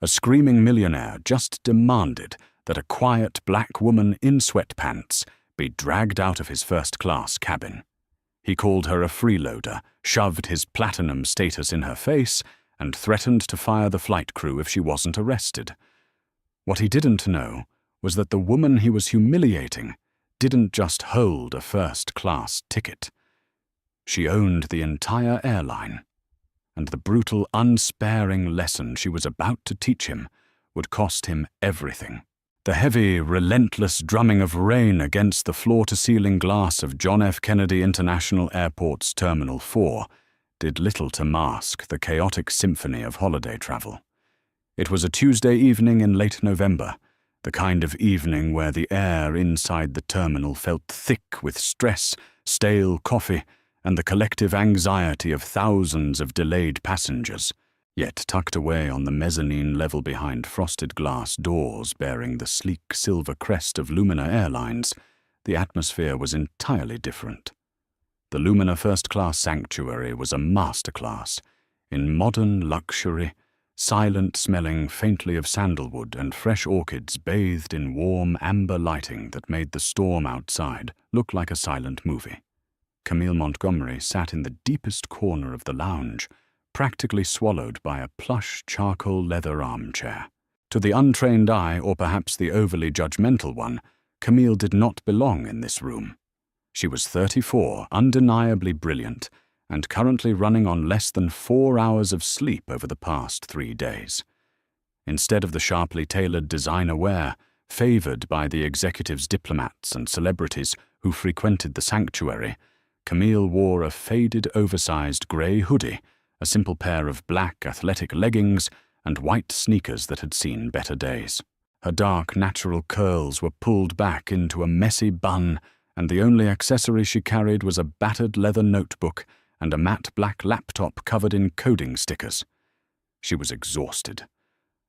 A screaming millionaire just demanded that a quiet black woman in sweatpants be dragged out of his first-class cabin. He called her a freeloader, shoved his platinum status in her face, and threatened to fire the flight crew if she wasn't arrested. What he didn't know was that the woman he was humiliating didn't just hold a first-class ticket. She owned the entire airline, and the brutal, unsparing lesson she was about to teach him would cost him everything. The heavy, relentless drumming of rain against the floor-to-ceiling glass of John F. Kennedy International Airport's Terminal 4 did little to mask the chaotic symphony of holiday travel. It was a Tuesday evening in late November, the kind of evening where the air inside the terminal felt thick with stress, stale coffee, and the collective anxiety of thousands of delayed passengers. Yet tucked away on the mezzanine level behind frosted glass doors bearing the sleek silver crest of Lumina Airlines, the atmosphere was entirely different. The Lumina first-class sanctuary was a masterclass in modern luxury, silent-smelling faintly of sandalwood and fresh orchids bathed in warm amber lighting that made the storm outside look like a silent movie. Camille Montgomery sat in the deepest corner of the lounge, practically swallowed by a plush charcoal leather armchair. To the untrained eye, or perhaps the overly judgmental one, Camille did not belong in this room. She was 34, undeniably brilliant, and currently running on less than 4 hours of sleep over the past 3 days. Instead of the sharply tailored designer wear, favored by the executives, diplomats, and celebrities who frequented the sanctuary, Camille wore a faded, oversized grey hoodie, a simple pair of black athletic leggings, and white sneakers that had seen better days. Her dark, natural curls were pulled back into a messy bun, and the only accessory she carried was a battered leather notebook and a matte black laptop covered in coding stickers. She was exhausted.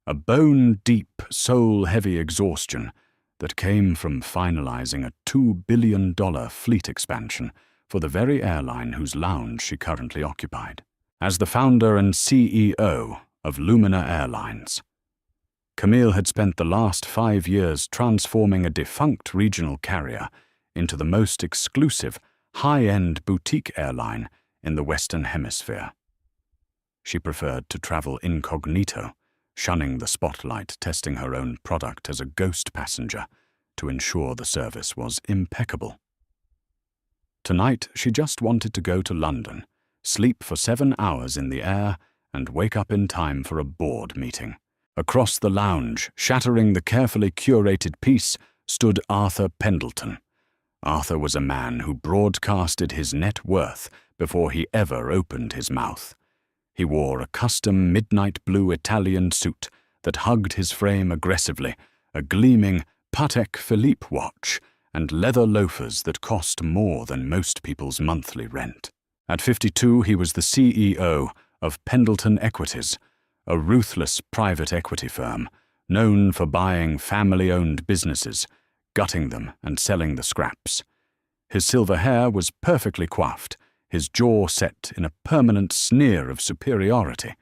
A bone-deep, soul-heavy exhaustion that came from finalizing a $2 billion fleet expansion for the very airline whose lounge she currently occupied. As the founder and CEO of Lumina Airlines, Camille had spent the last 5 years transforming a defunct regional carrier into the most exclusive, high-end boutique airline in the Western Hemisphere. She preferred to travel incognito, shunning the spotlight, testing her own product as a ghost passenger to ensure the service was impeccable. Tonight, she just wanted to go to London, sleep for 7 hours in the air, and wake up in time for a board meeting. Across the lounge, shattering the carefully curated piece, stood Arthur Pendleton. Arthur was a man who broadcasted his net worth before he ever opened his mouth. He wore a custom midnight blue Italian suit that hugged his frame aggressively, a gleaming Patek Philippe watch, and leather loafers that cost more than most people's monthly rent. At 52, he was the CEO of Pendleton Equities, a ruthless private equity firm known for buying family-owned businesses, gutting them and selling the scraps. His silver hair was perfectly coiffed, his jaw set in a permanent sneer of superiority.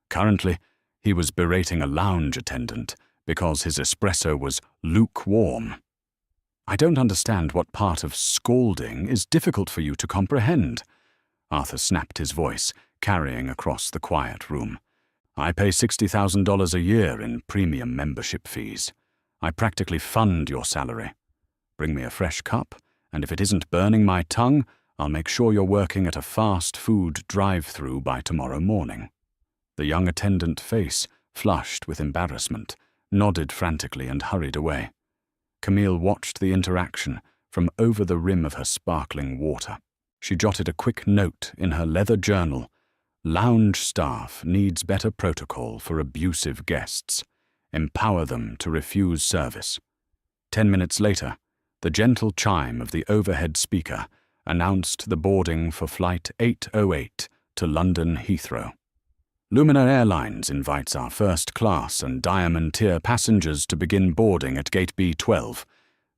Currently, he was berating a lounge attendant because his espresso was lukewarm. "I don't understand what part of scolding is difficult for you to comprehend." Arthur snapped his voice, carrying across the quiet room. "I pay $60,000 a year in premium membership fees. I practically fund your salary. Bring me a fresh cup, and if it isn't burning my tongue, I'll make sure you're working at a fast food drive-through by tomorrow morning." The young attendant face flushed with embarrassment, nodded frantically, and hurried away. Camille watched the interaction from over the rim of her sparkling water. She jotted a quick note in her leather journal. "Lounge staff needs better protocol for abusive guests. Empower them to refuse service." 10 minutes later, the gentle chime of the overhead speaker announced the boarding for Flight 808 to London Heathrow. "Lumina Airlines invites our first-class and diamond-tier passengers to begin boarding at Gate B12,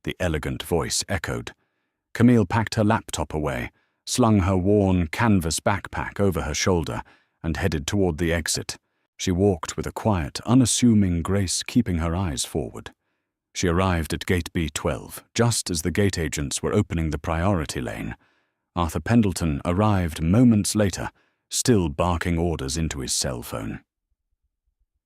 the elegant voice echoed. Camille packed her laptop away, slung her worn canvas backpack over her shoulder, and headed toward the exit. She walked with a quiet, unassuming grace, keeping her eyes forward. She arrived at gate B12, just as the gate agents were opening the priority lane. Arthur Pendleton arrived moments later, still barking orders into his cell phone.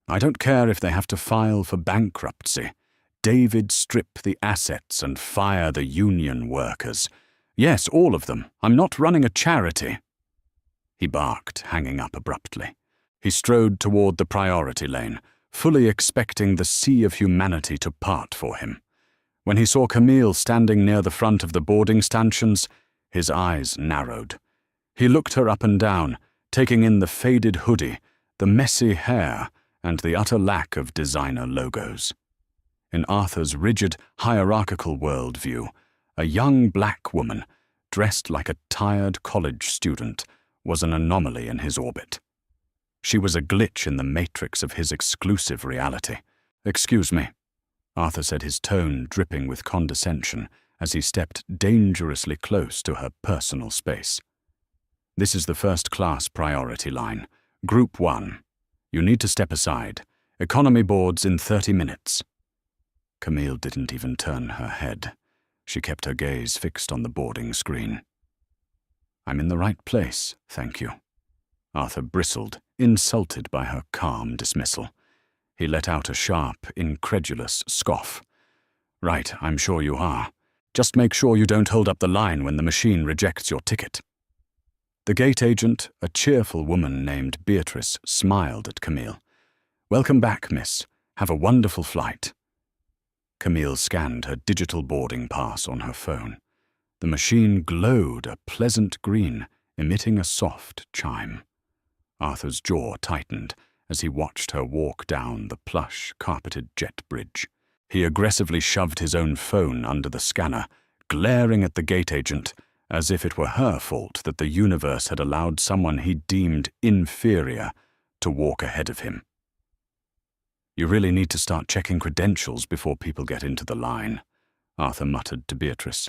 "I don't care if they have to file for bankruptcy. David, strip the assets and fire the union workers. Yes, all of them. I'm not running a charity." He barked, hanging up abruptly. He strode toward the priority lane, fully expecting the sea of humanity to part for him. When he saw Camille standing near the front of the boarding stanchions, his eyes narrowed. He looked her up and down, taking in the faded hoodie, the messy hair, and the utter lack of designer logos. In Arthur's rigid, hierarchical worldview, a young black woman, dressed like a tired college student, was an anomaly in his orbit. She was a glitch in the matrix of his exclusive reality. "Excuse me," Arthur said, his tone dripping with condescension as he stepped dangerously close to her personal space. "This is the first-class priority line. Group 1. You need to step aside. Economy boards in 30 minutes. Camille didn't even turn her head. She kept her gaze fixed on the boarding screen. "I'm in the right place, thank you." Arthur bristled, insulted by her calm dismissal. He let out a sharp, incredulous scoff. "Right, I'm sure you are. Just make sure you don't hold up the line when the machine rejects your ticket." The gate agent, a cheerful woman named Beatrice, smiled at Camille. "Welcome back, miss. Have a wonderful flight." Camille scanned her digital boarding pass on her phone. The machine glowed a pleasant green, emitting a soft chime. Arthur's jaw tightened as he watched her walk down the plush, carpeted jet bridge. He aggressively shoved his own phone under the scanner, glaring at the gate agent as if it were her fault that the universe had allowed someone he deemed inferior to walk ahead of him. "You really need to start checking credentials before people get into the line," Arthur muttered to Beatrice.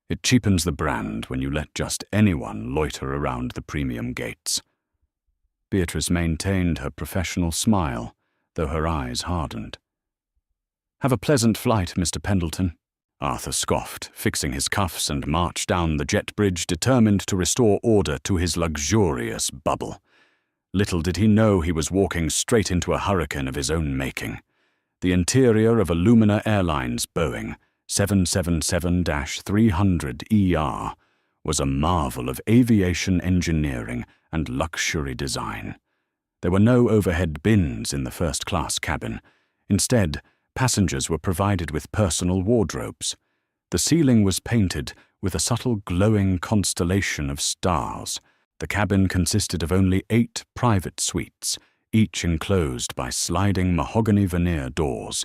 "It cheapens the brand when you let just anyone loiter around the premium gates." Beatrice maintained her professional smile, though her eyes hardened. "Have a pleasant flight, Mr. Pendleton," Arthur scoffed, fixing his cuffs and marched down the jet bridge, determined to restore order to his luxurious bubble. Little did he know he was walking straight into a hurricane of his own making. The interior of a Lumina Airlines Boeing 777-300ER was a marvel of aviation engineering and luxury design. There were no overhead bins in the first-class cabin. Instead, passengers were provided with personal wardrobes. The ceiling was painted with a subtle glowing constellation of stars. The cabin consisted of only 8 private suites, each enclosed by sliding mahogany veneer doors.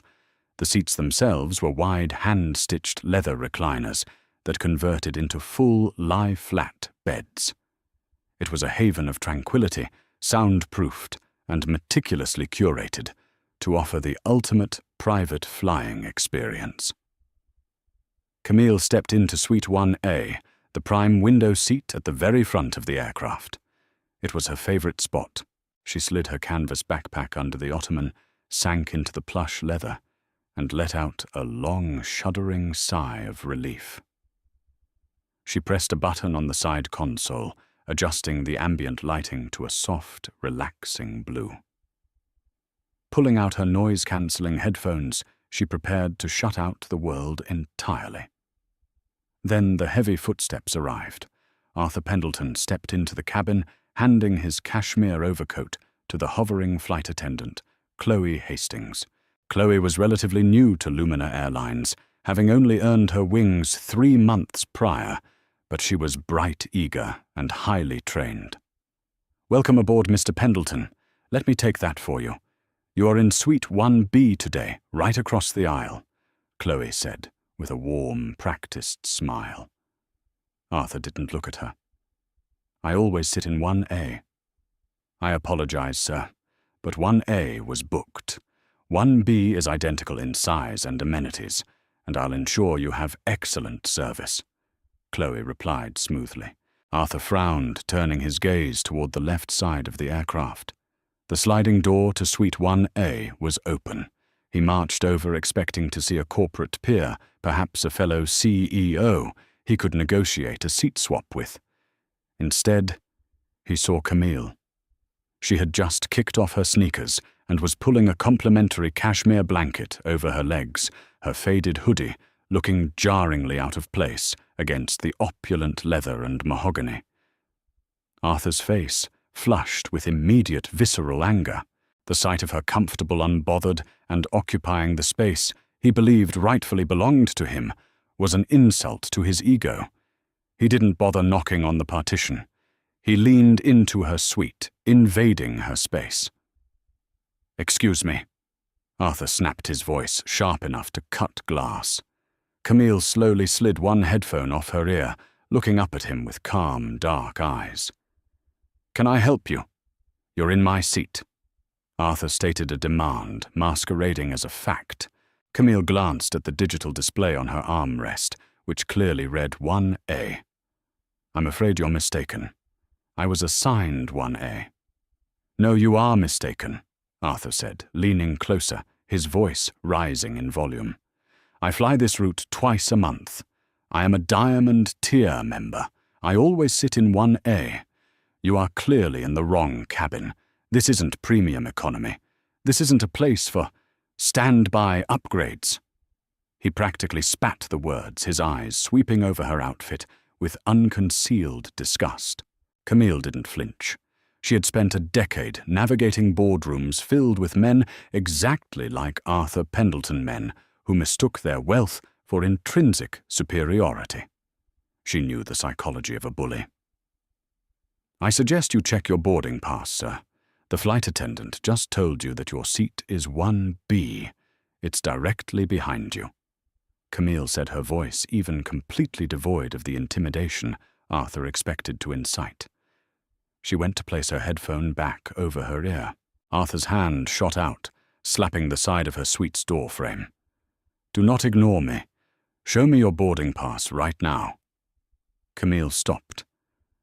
The seats themselves were wide hand-stitched leather recliners that converted into full lie-flat beds. It was a haven of tranquility, soundproofed and meticulously curated, to offer the ultimate private flying experience. Camille stepped into Suite 1A, the prime window seat at the very front of the aircraft. It was her favorite spot. She slid her canvas backpack under the ottoman, sank into the plush leather, and let out a long, shuddering sigh of relief. She pressed a button on the side console, adjusting the ambient lighting to a soft, relaxing blue. Pulling out her noise-cancelling headphones, she prepared to shut out the world entirely. Then the heavy footsteps arrived. Arthur Pendleton stepped into the cabin, handing his cashmere overcoat to the hovering flight attendant, Chloe Hastings. Chloe was relatively new to Lumina Airlines, having only earned her wings 3 months prior, but she was bright, eager, and highly trained. "Welcome aboard, Mr. Pendleton. Let me take that for you. You are in Suite 1B today, right across the aisle," Chloe said, with a warm, practiced smile. Arthur didn't look at her. "I always sit in 1A. "I apologize, sir, but 1A was booked. 1B is identical in size and amenities, and I'll ensure you have excellent service," Chloe replied smoothly. Arthur frowned, turning his gaze toward the left side of the aircraft. The sliding door to Suite 1A was open. He marched over expecting to see a corporate peer, perhaps a fellow CEO he could negotiate a seat swap with. Instead, he saw Camille. She had just kicked off her sneakers and was pulling a complimentary cashmere blanket over her legs, her faded hoodie looking jarringly out of place against the opulent leather and mahogany. Arthur's face flushed with immediate visceral anger. The sight of her comfortable, unbothered, and occupying the space he believed rightfully belonged to him was an insult to his ego. He didn't bother knocking on the partition. He leaned into her suite, invading her space. "Excuse me." Arthur snapped his voice, sharp enough to cut glass. Camille slowly slid one headphone off her ear, looking up at him with calm, dark eyes. "Can I help you? You're in my seat." Arthur stated a demand, masquerading as a fact. Camille glanced at the digital display on her armrest, which clearly read 1A. "I'm afraid you're mistaken. I was assigned 1A. "No, you are mistaken," Arthur said, leaning closer, his voice rising in volume. "I fly this route twice a month. I am a Diamond Tier member. I always sit in 1A. You are clearly in the wrong cabin. This isn't premium economy. This isn't a place for standby upgrades." He practically spat the words, his eyes sweeping over her outfit with unconcealed disgust. Camille didn't flinch. She had spent a decade navigating boardrooms filled with men exactly like Arthur Pendleton men who mistook their wealth for intrinsic superiority. She knew the psychology of a bully. "I suggest you check your boarding pass, sir. The flight attendant just told you that your seat is 1B. It's directly behind you." Camille said, her voice even completely devoid of the intimidation Arthur expected to incite. She went to place her headphone back over her ear. Arthur's hand shot out, slapping the side of her suite's door frame. "Do not ignore me. Show me your boarding pass right now." Camille stopped.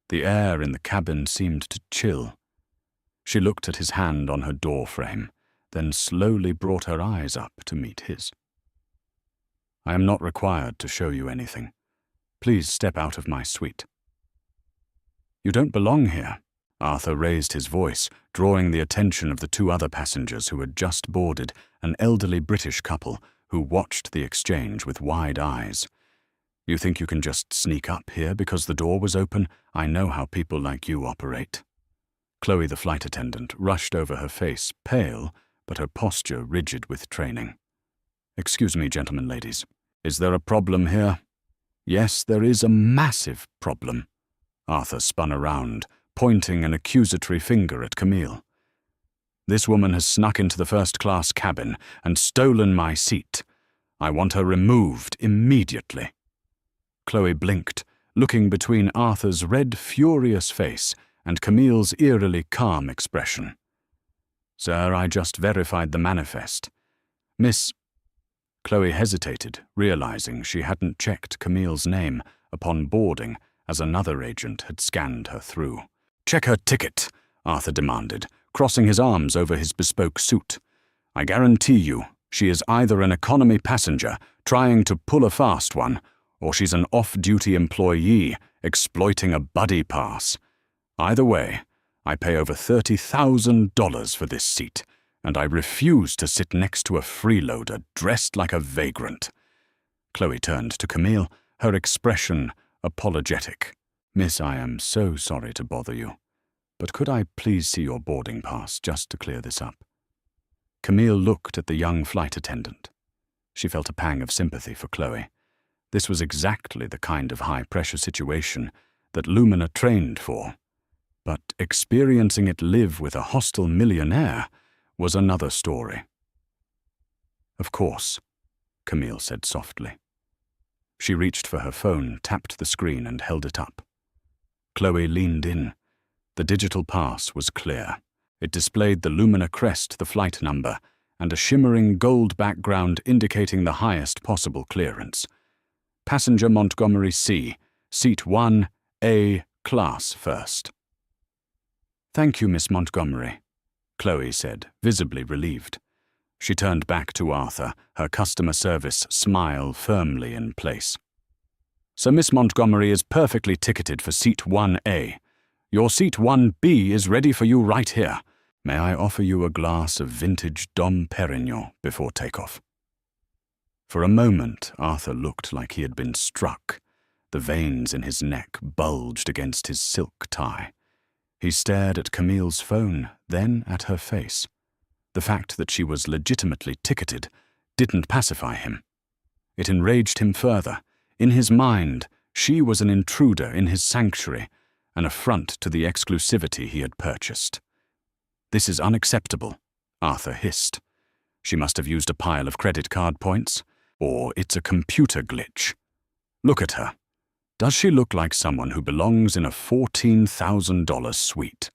The air in the cabin seemed to chill. She looked at his hand on her door frame, then slowly brought her eyes up to meet his. "I am not required to show you anything. Please step out of my suite." "You don't belong here." Arthur raised his voice, drawing the attention of the two other passengers who had just boarded, an elderly British couple who watched the exchange with wide eyes. "You think you can just sneak up here because the door was open? I know how people like you operate." Chloe, the flight attendant, rushed over her face, pale, but her posture rigid with training. "Excuse me, gentlemen, ladies. Is there a problem here?" "Yes, there is a massive problem." Arthur spun around, pointing an accusatory finger at Camille. "This woman has snuck into the first-class cabin and stolen my seat. I want her removed immediately." Chloe blinked, looking between Arthur's red, furious face and Camille's eerily calm expression. "Sir, I just verified the manifest. Miss—" Chloe hesitated, realizing she hadn't checked Camille's name upon boarding as another agent had scanned her through. "Check her ticket," Arthur demanded, crossing his arms over his bespoke suit. "I guarantee you she is either an economy passenger trying to pull a fast one, or she's an off-duty employee exploiting a buddy pass. Either way, I pay over $30,000 for this seat, and I refuse to sit next to a freeloader dressed like a vagrant." Chloe turned to Camille, her expression apologetic. "Miss, I am so sorry to bother you, but could I please see your boarding pass just to clear this up?" Camille looked at the young flight attendant. She felt a pang of sympathy for Chloe. This was exactly the kind of high-pressure situation that Lumina trained for. But experiencing it live with a hostile millionaire was another story. "Of course," Camille said softly. She reached for her phone, tapped the screen, and held it up. Chloe leaned in. The digital pass was clear. It displayed the Lumina crest, the flight number, and a shimmering gold background indicating the highest possible clearance. Passenger Montgomery C, seat 1A, class first. "Thank you, Miss Montgomery." Chloe said, visibly relieved. She turned back to Arthur, her customer service smile firmly in place. "So Miss Montgomery is perfectly ticketed for seat 1A. Your seat 1B is ready for you right here. May I offer you a glass of vintage Dom Perignon before takeoff?" For a moment, Arthur looked like he had been struck. The veins in his neck bulged against his silk tie. He stared at Camille's phone, then at her face. The fact that she was legitimately ticketed didn't pacify him. It enraged him further. In his mind, she was an intruder in his sanctuary, an affront to the exclusivity he had purchased. "This is unacceptable," Arthur hissed. "She must have used a pile of credit card points, or it's a computer glitch. Look at her. Does she look like someone who belongs in a $14,000 suite?"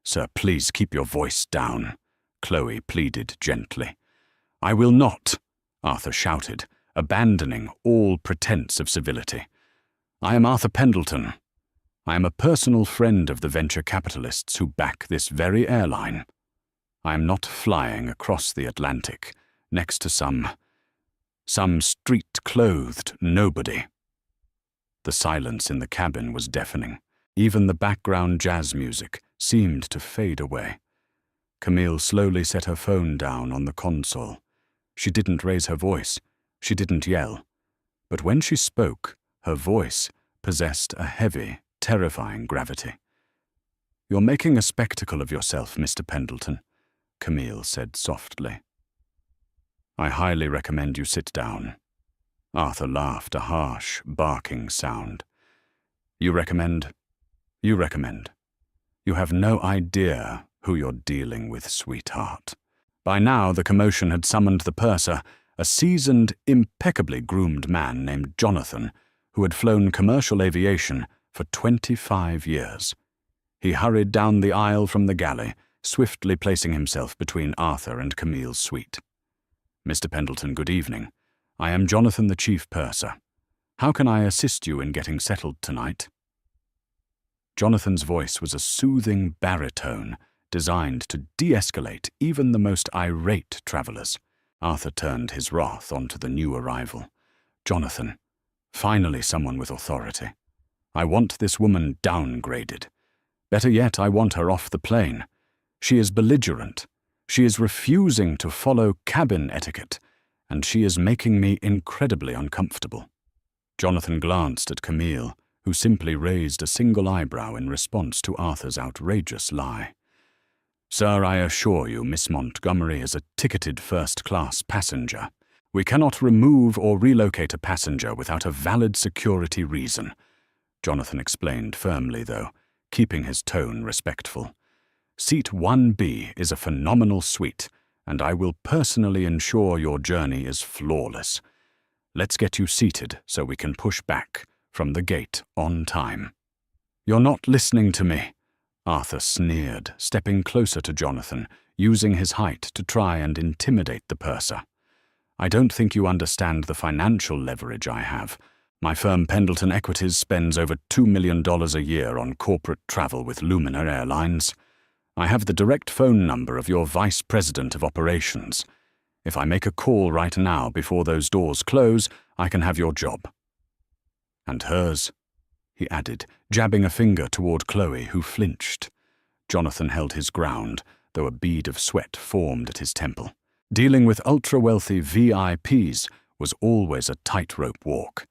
"Sir, please keep your voice down," Chloe pleaded gently. "I will not," Arthur shouted, abandoning all pretense of civility. "I am Arthur Pendleton. I am a personal friend of the venture capitalists who back this very airline. I am not flying across the Atlantic next to some street-clothed nobody." The silence in the cabin was deafening. Even the background jazz music seemed to fade away. Camille slowly set her phone down on the console. She didn't raise her voice. She didn't yell. But when she spoke, her voice possessed a heavy, terrifying gravity. "You're making a spectacle of yourself, Mr. Pendleton," Camille said softly. "I highly recommend you sit down." Arthur laughed, a harsh, barking sound. You recommend. You have no idea who you're dealing with, sweetheart." By now the commotion had summoned the purser, a seasoned, impeccably groomed man named Jonathan, who had flown commercial aviation for 25 years. He hurried down the aisle from the galley, swiftly placing himself between Arthur and Camille's suite. "Mr. Pendleton, good evening. I am Jonathan, the chief purser. How can I assist you in getting settled tonight?" Jonathan's voice was a soothing baritone designed to de-escalate even the most irate travelers. Arthur turned his wrath onto the new arrival. "Jonathan, finally someone with authority. I want this woman downgraded. Better yet, I want her off the plane. She is belligerent. She is refusing to follow cabin etiquette, and she is making me incredibly uncomfortable." Jonathan glanced at Camille, who simply raised a single eyebrow in response to Arthur's outrageous lie. "Sir, I assure you Miss Montgomery is a ticketed first-class passenger. We cannot remove or relocate a passenger without a valid security reason," Jonathan explained firmly, though, keeping his tone respectful. "Seat 1B is a phenomenal suite, and I will personally ensure your journey is flawless. Let's get you seated so we can push back from the gate on time." "You're not listening to me," Arthur sneered, stepping closer to Jonathan, using his height to try and intimidate the purser. "I don't think you understand the financial leverage I have. My firm Pendleton Equities spends over $2 million a year on corporate travel with Lumina Airlines. I have the direct phone number of your vice president of operations. If I make a call right now before those doors close, I can have your job." "And hers," he added, jabbing a finger toward Chloe, who flinched. Jonathan held his ground, though a bead of sweat formed at his temple. Dealing with ultra-wealthy VIPs was always a tightrope walk,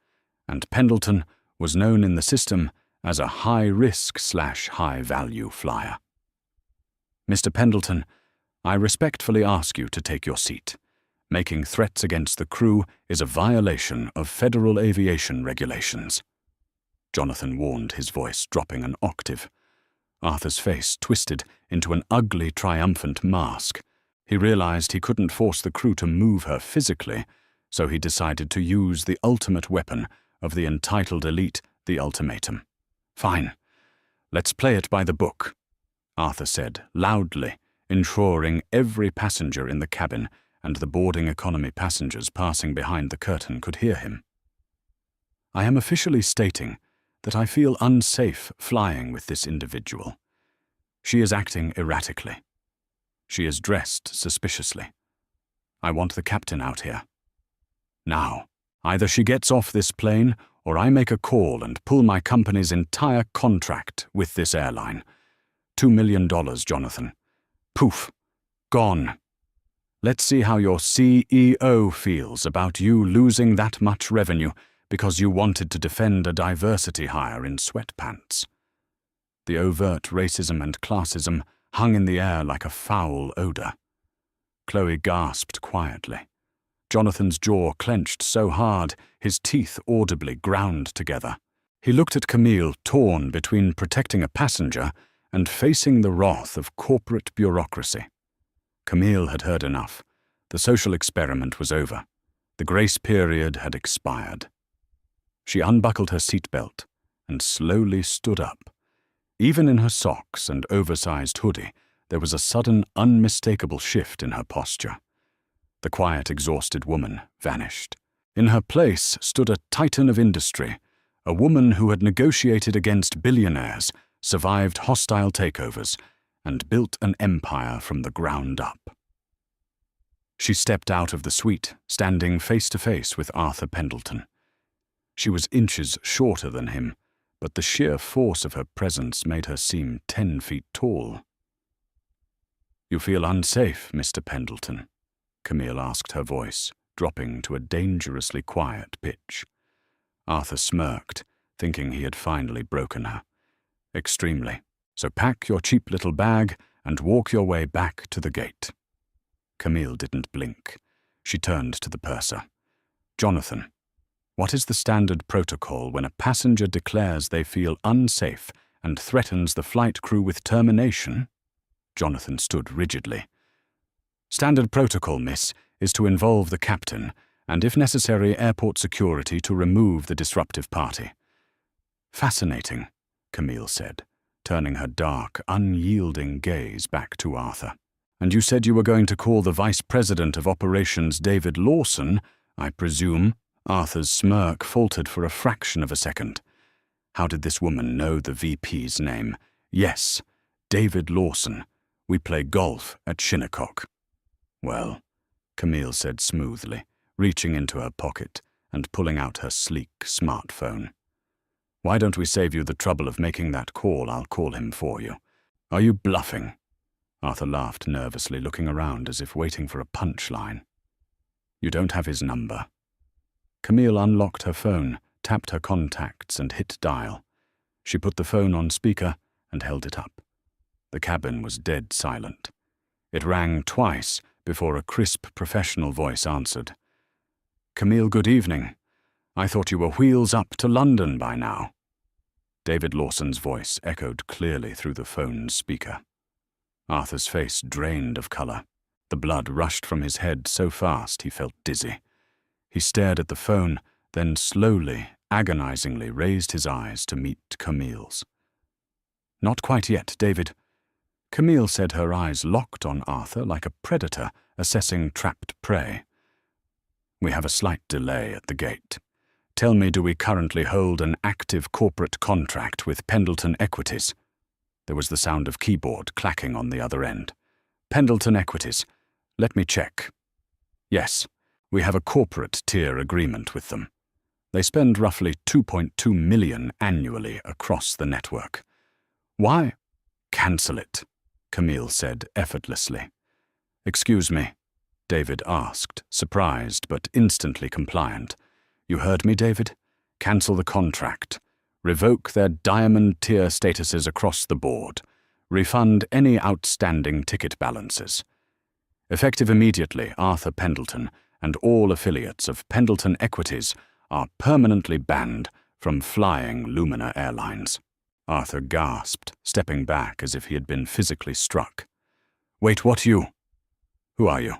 and Pendleton was known in the system as a high-risk/high-value flyer. "Mr. Pendleton, I respectfully ask you to take your seat. Making threats against the crew is a violation of federal aviation regulations." Jonathan warned, his voice dropping an octave. Arthur's face twisted into an ugly, triumphant mask. He realized he couldn't force the crew to move her physically, so he decided to use the ultimate weapon of the entitled elite, the ultimatum. "Fine. Let's play it by the book," Arthur said, loudly, ensuring every passenger in the cabin and the boarding economy passengers passing behind the curtain could hear him. "I am officially stating that I feel unsafe flying with this individual. She is acting erratically. She is dressed suspiciously. I want the captain out here. Now, either she gets off this plane, or I make a call and pull my company's entire contract with this airline. $2 million, Jonathan. Poof. Gone. Let's see how your CEO feels about you losing that much revenue because you wanted to defend a diversity hire in sweatpants. The overt racism and classism hung in the air like a foul odor. Chloe gasped quietly. Jonathan's jaw clenched so hard his teeth audibly ground together. He looked at Camille, torn between protecting a passenger and facing the wrath of corporate bureaucracy. Camille had heard enough. The social experiment was over. The grace period had expired. She unbuckled her seatbelt and slowly stood up. Even in her socks and oversized hoodie, there was a sudden, unmistakable shift in her posture. The quiet, exhausted woman vanished. In her place stood a titan of industry, a woman who had negotiated against billionaires, survived hostile takeovers, and built an empire from the ground up. She stepped out of the suite, standing face to face with Arthur Pendleton. She was inches shorter than him, but the sheer force of her presence made her seem 10 feet tall. "You feel unsafe, Mr. Pendleton?" Camille asked, her voice dropping to a dangerously quiet pitch. Arthur smirked, thinking he had finally broken her. "Extremely. So pack your cheap little bag and walk your way back to the gate." Camille didn't blink. She turned to the purser. "Jonathan, what is the standard protocol when a passenger declares they feel unsafe and threatens the flight crew with termination?" Jonathan stood rigidly. "Standard protocol, miss, is to involve the captain, and if necessary, airport security to remove the disruptive party." "Fascinating," Camille said, turning her dark, unyielding gaze back to Arthur. "And you said you were going to call the Vice President of Operations, David Lawson, I presume?" Arthur's smirk faltered for a fraction of a second. How did this woman know the VP's name? "Yes, David Lawson. We play golf at Shinnecock." "Well," Camille said smoothly, reaching into her pocket and pulling out her sleek smartphone. "Why don't we save you the trouble of making that call? I'll call him for you." "Are you bluffing?" Arthur laughed nervously, looking around as if waiting for a punchline. "You don't have his number." Camille unlocked her phone, tapped her contacts, and hit dial. She put the phone on speaker and held it up. The cabin was dead silent. It rang twice before a crisp professional voice answered. "Camille, good evening. I thought you were wheels up to London by now." David Lawson's voice echoed clearly through the phone's speaker. Arthur's face drained of color. The blood rushed from his head so fast he felt dizzy. He stared at the phone, then slowly, agonizingly raised his eyes to meet Camille's. "Not quite yet, David." Camille said, her eyes locked on Arthur like a predator assessing trapped prey. "We have a slight delay at the gate. Tell me, do we currently hold an active corporate contract with Pendleton Equities?" There was the sound of keyboard clacking on the other end. "Pendleton Equities. Let me check. Yes, we have a corporate tier agreement with them. They spend roughly $2.2 million annually across the network." "Why?" "Cancel it," Camille said effortlessly. "Excuse me," David asked, surprised but instantly compliant. "You heard me, David? Cancel the contract. Revoke their diamond tier statuses across the board. Refund any outstanding ticket balances. Effective immediately, Arthur Pendleton and all affiliates of Pendleton Equities are permanently banned from flying Lumina Airlines." Arthur gasped, stepping back as if he had been physically struck. "Wait, what you? Who are you?"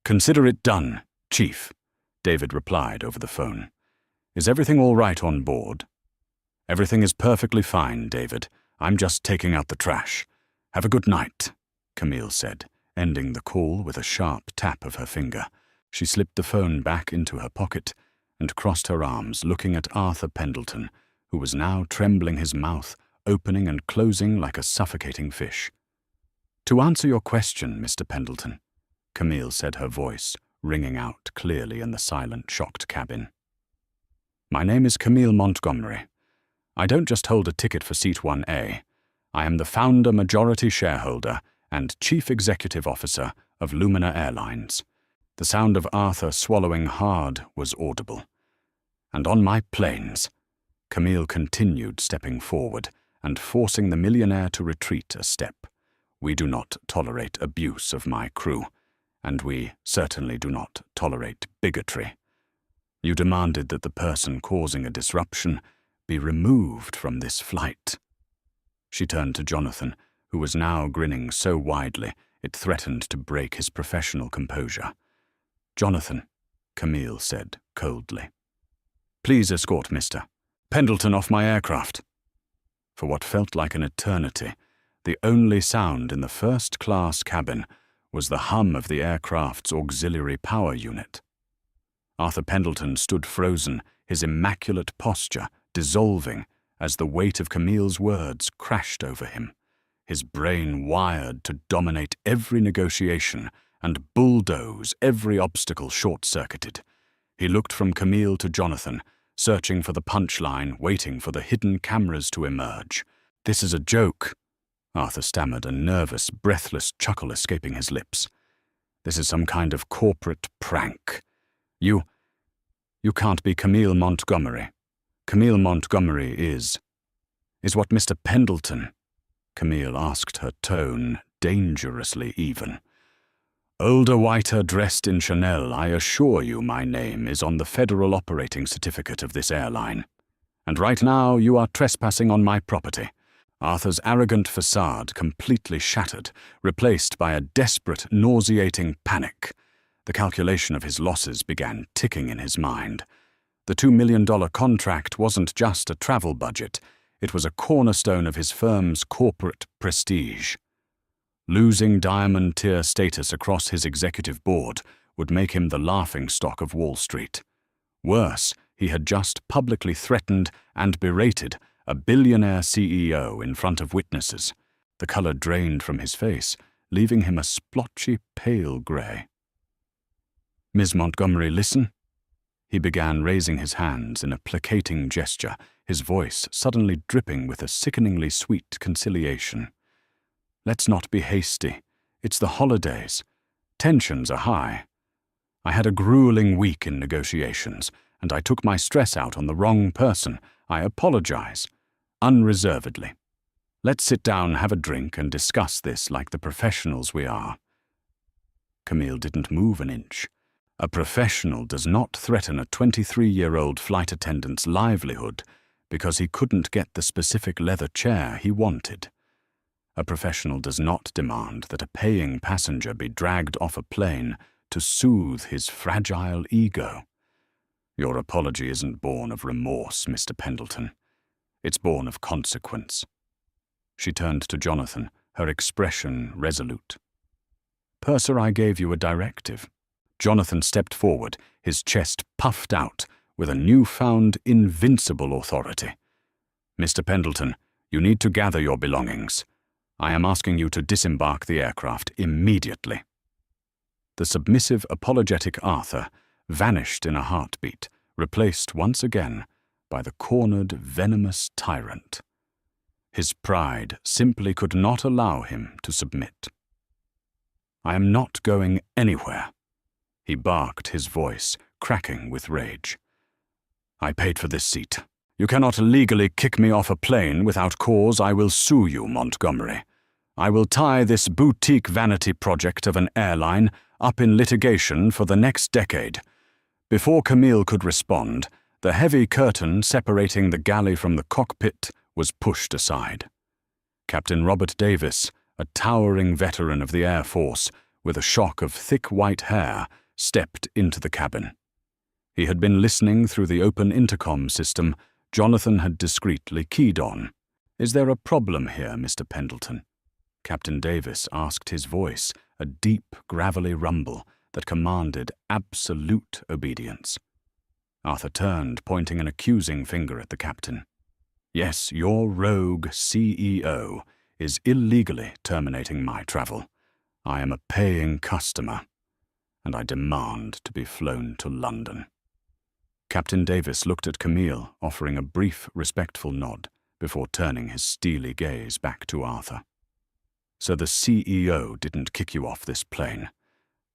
"Consider it done, Chief," David replied over the phone. "Is everything all right on board?" "Everything is perfectly fine, David. I'm just taking out the trash. Have a good night," Camille said, ending the call with a sharp tap of her finger. She slipped the phone back into her pocket and crossed her arms, looking at Arthur Pendleton, who was now trembling, his mouth opening and closing like a suffocating fish. To answer your question, Mr. Pendleton, Camille said, her voice ringing out clearly in the silent, shocked cabin. My name is Camille Montgomery. I don't just hold a ticket for Seat 1A. I am the founder, majority shareholder, and chief executive officer of Lumina Airlines. The sound of Arthur swallowing hard was audible. And on my planes, Camille continued, stepping forward and forcing the millionaire to retreat a step. We do not tolerate abuse of my crew, and we certainly do not tolerate bigotry. You demanded that the person causing a disruption be removed from this flight. She turned to Jonathan, who was now grinning so widely it threatened to break his professional composure. Jonathan, Camille said coldly, please escort Mr. Pendleton off my aircraft. For what felt like an eternity, the only sound in the first-class cabin was the hum of the aircraft's auxiliary power unit. Arthur Pendleton stood frozen, his immaculate posture dissolving as the weight of Camille's words crashed over him, his brain wired to dominate every negotiation and bulldoze every obstacle short-circuited. He looked from Camille to Jonathan, searching for the punchline, waiting for the hidden cameras to emerge. This is a joke, Arthur stammered, a nervous, breathless chuckle escaping his lips. This is some kind of corporate prank. You can't be Camille Montgomery. Camille Montgomery is what Mr. Pendleton, Camille asked, her tone dangerously even. Older, whiter, dressed in Chanel, I assure you my name is on the federal operating certificate of this airline. And right now you are trespassing on my property. Arthur's arrogant facade completely shattered, replaced by a desperate, nauseating panic. The calculation of his losses began ticking in his mind. The $2 million contract wasn't just a travel budget, it was a cornerstone of his firm's corporate prestige. Losing diamond-tier status across his executive board would make him the laughingstock of Wall Street. Worse, he had just publicly threatened and berated a billionaire CEO in front of witnesses. The color drained from his face, leaving him a splotchy, pale gray. Ms. Montgomery, listen. He began, raising his hands in a placating gesture, his voice suddenly dripping with a sickeningly sweet conciliation. Let's not be hasty. It's the holidays. Tensions are high. I had a grueling week in negotiations, and I took my stress out on the wrong person. I apologize. Unreservedly. Let's sit down, have a drink, and discuss this like the professionals we are. Camille didn't move an inch. A professional does not threaten a 23-year-old flight attendant's livelihood because he couldn't get the specific leather chair he wanted. A professional does not demand that a paying passenger be dragged off a plane to soothe his fragile ego. Your apology isn't born of remorse, Mr. Pendleton. It's born of consequence. She turned to Jonathan, her expression resolute. Purser, I gave you a directive. Jonathan stepped forward, his chest puffed out with a newfound invincible authority. Mr. Pendleton, you need to gather your belongings. I am asking you to disembark the aircraft immediately. The submissive, apologetic Arthur vanished in a heartbeat, replaced once again by the cornered, venomous tyrant. His pride simply could not allow him to submit. I am not going anywhere, he barked, his voice cracking with rage. I paid for this seat. You cannot legally kick me off a plane without cause. I will sue you, Montgomery. I will tie this boutique vanity project of an airline up in litigation for the next decade. Before Camille could respond, the heavy curtain separating the galley from the cockpit was pushed aside. Captain Robert Davis, a towering veteran of the Air Force with a shock of thick white hair, stepped into the cabin. He had been listening through the open intercom system Jonathan had discreetly keyed on. Is there a problem here, Mr. Pendleton? Captain Davis asked, his voice a deep, gravelly rumble that commanded absolute obedience. Arthur turned, pointing an accusing finger at the captain. Yes, your rogue CEO is illegally terminating my travel. I am a paying customer, and I demand to be flown to London." Captain Davis looked at Camille, offering a brief, respectful nod before turning his steely gaze back to Arthur. "So the CEO didn't kick you off this plane?"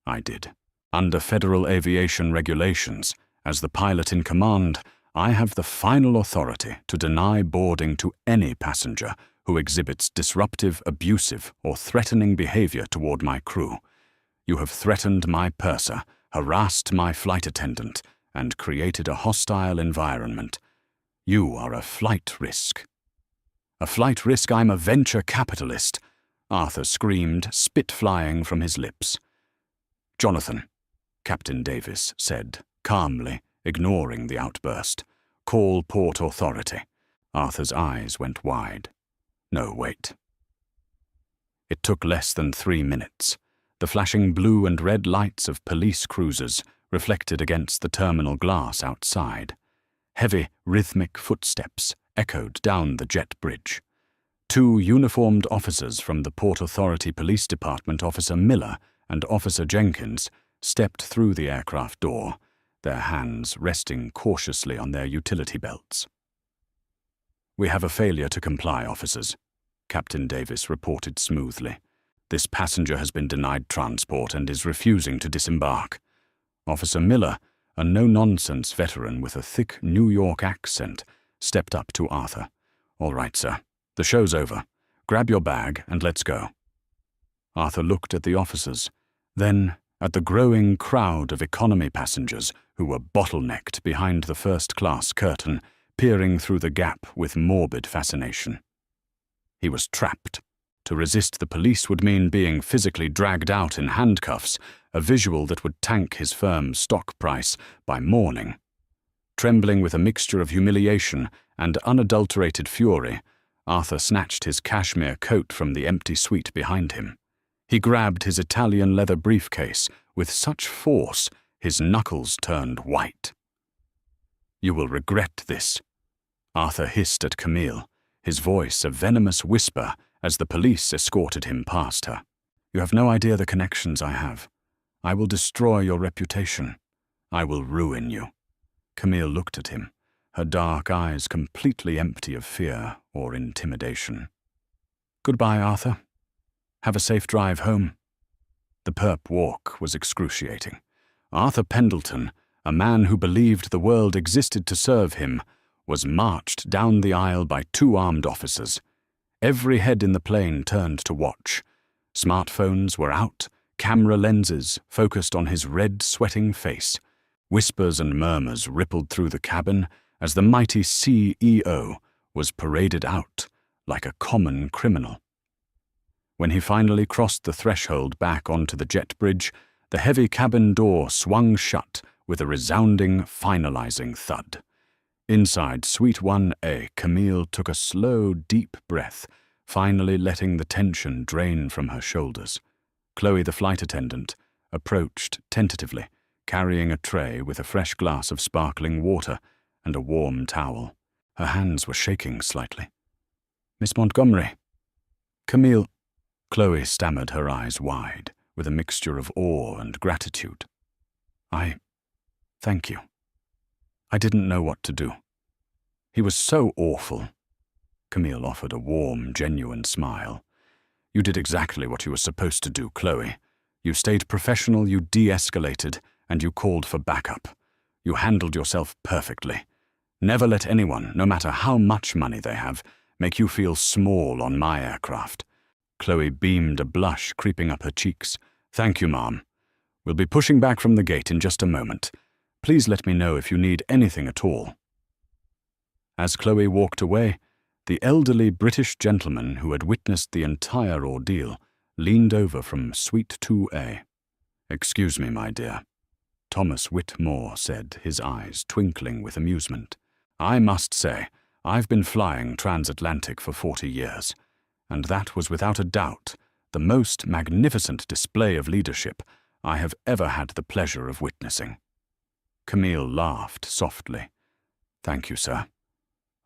"I did. Under federal aviation regulations, as the pilot in command, I have the final authority to deny boarding to any passenger who exhibits disruptive, abusive, or threatening behavior toward my crew. You have threatened my purser, harassed my flight attendant, and created a hostile environment. You are a flight risk." "A flight risk? I'm a venture capitalist," Arthur screamed, spit flying from his lips. "Jonathan," Captain Davis said, calmly, ignoring the outburst, "call Port Authority." Arthur's eyes went wide. "No, wait." It took less than 3 minutes. The flashing blue and red lights of police cruisers reflected against the terminal glass outside. Heavy, rhythmic footsteps echoed down the jet bridge. 2 uniformed officers from the Port Authority Police Department, Officer Miller and Officer Jenkins, stepped through the aircraft door, their hands resting cautiously on their utility belts. "We have a failure to comply, officers," Captain Davis reported smoothly. "This passenger has been denied transport and is refusing to disembark." Officer Miller, a no-nonsense veteran with a thick New York accent, stepped up to Arthur. "All right, sir. The show's over. Grab your bag and let's go." Arthur looked at the officers, then at the growing crowd of economy passengers who were bottlenecked behind the first-class curtain, peering through the gap with morbid fascination. He was trapped. To resist the police would mean being physically dragged out in handcuffs, a visual that would tank his firm's stock price by morning. Trembling with a mixture of humiliation and unadulterated fury, Arthur snatched his cashmere coat from the empty suite behind him. He grabbed his Italian leather briefcase with such force his knuckles turned white. "You will regret this," Arthur hissed at Camille, his voice a venomous whisper as the police escorted him past her. "You have no idea the connections I have. I will destroy your reputation. I will ruin you." Camille looked at him, her dark eyes completely empty of fear or intimidation. "Goodbye, Arthur. Have a safe drive home." The perp walk was excruciating. Arthur Pendleton, a man who believed the world existed to serve him, was marched down the aisle by 2 armed officers. Every head in the plane turned to watch. Smartphones were out, camera lenses focused on his red, sweating face. Whispers and murmurs rippled through the cabin as the mighty CEO was paraded out like a common criminal. When he finally crossed the threshold back onto the jet bridge, the heavy cabin door swung shut with a resounding, finalizing thud. Inside Suite 1A, Camille took a slow, deep breath, finally letting the tension drain from her shoulders. Chloe, the flight attendant, approached tentatively, carrying a tray with a fresh glass of sparkling water and a warm towel. Her hands were shaking slightly. "Miss Montgomery." "Camille," Chloe stammered, her eyes wide, with a mixture of awe and gratitude. Thank you. I didn't know what to do. He was so awful." Camille offered a warm, genuine smile. "You did exactly what you were supposed to do, Chloe. You stayed professional, you de-escalated, and you called for backup. You handled yourself perfectly. Never let anyone, no matter how much money they have, make you feel small on my aircraft." Chloe beamed, a blush creeping up her cheeks. "Thank you, Mom. We'll be pushing back from the gate in just a moment. Please let me know if you need anything at all." As Chloe walked away, the elderly British gentleman who had witnessed the entire ordeal leaned over from Suite 2A. "Excuse me, my dear," Thomas Whitmore said, his eyes twinkling with amusement. "I must say, I've been flying transatlantic for 40 years, and that was without a doubt the most magnificent display of leadership I have ever had the pleasure of witnessing." Camille laughed softly. "Thank you, sir.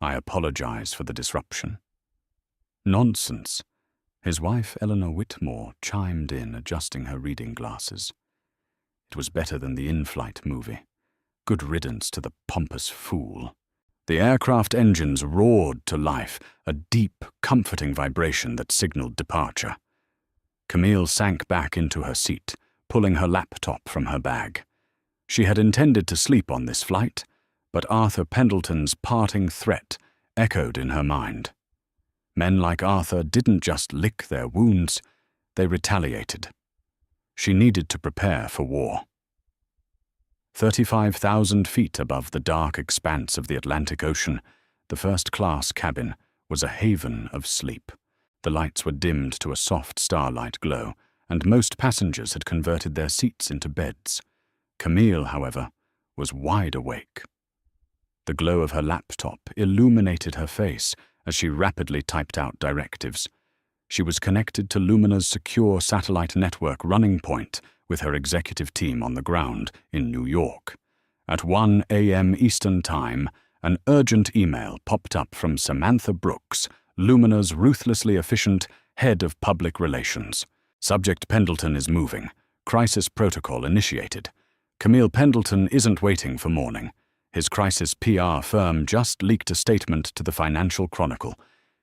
I apologize for the disruption." "Nonsense. His wife, Eleanor Whitmore, chimed in, adjusting her reading glasses. It was better than the in-flight movie. Good riddance to the pompous fool. The aircraft engines roared to life, a deep, comforting vibration that signaled departure. Camille sank back into her seat, pulling her laptop from her bag. She had intended to sleep on this flight, but Arthur Pendleton's parting threat echoed in her mind. Men like Arthur didn't just lick their wounds, they retaliated. She needed to prepare for war. 35,000 feet above the dark expanse of the Atlantic Ocean, the first-class cabin was a haven of sleep. The lights were dimmed to a soft starlight glow, and most passengers had converted their seats into beds. Camille, however, was wide awake. The glow of her laptop illuminated her face as she rapidly typed out directives. She was connected to Lumina's secure satellite network running point with her executive team on the ground in New York. At 1 a.m. Eastern Time, an urgent email popped up from Samantha Brooks, Lumina's ruthlessly efficient head of public relations. Subject Pendleton is moving. Crisis protocol initiated. Camille Pendleton isn't waiting for morning. His crisis PR firm just leaked a statement to the Financial Chronicle.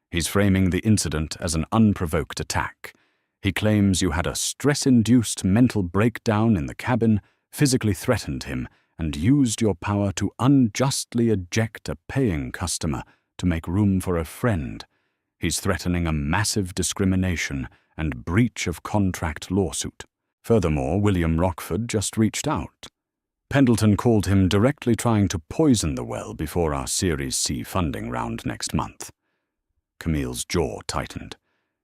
He's framing the incident as an unprovoked attack. He claims you had a stress-induced mental breakdown in the cabin, physically threatened him, and used your power to unjustly eject a paying customer to make room for a friend. He's threatening a massive discrimination and breach of contract lawsuit. Furthermore, William Rockford just reached out. Pendleton called him directly trying to poison the well before our Series C funding round next month. Camille's jaw tightened.